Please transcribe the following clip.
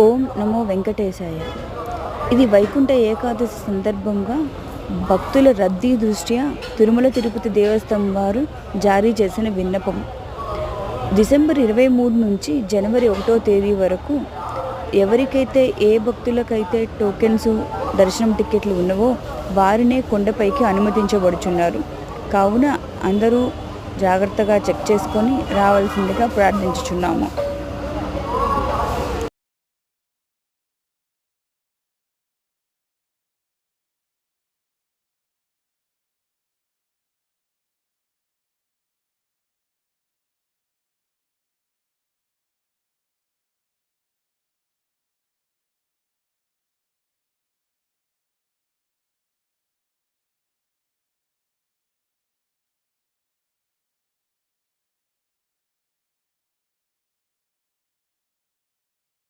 ఓం నమో వెంకటేశాయ. ఇది వైకుంఠ ఏకాదశి సందర్భంగా భక్తుల రద్దీ దృష్ట్యా తిరుమల తిరుపతి దేవస్థానం వారు జారీ చేసిన విన్నపం. డిసెంబర్ 23 నుంచి జనవరి 1వ తేదీ వరకు ఎవరికైతే ఏ భక్తులకైతే టోకెన్స్ దర్శనం టికెట్లు ఉన్నవో వారినే కొండపైకి అనుమతించబడుచున్నారు. కావున అందరూ జాగ్రత్తగా చెక్ చేసుకొని రావాల్సిందిగా ప్రార్థించుచున్నాము.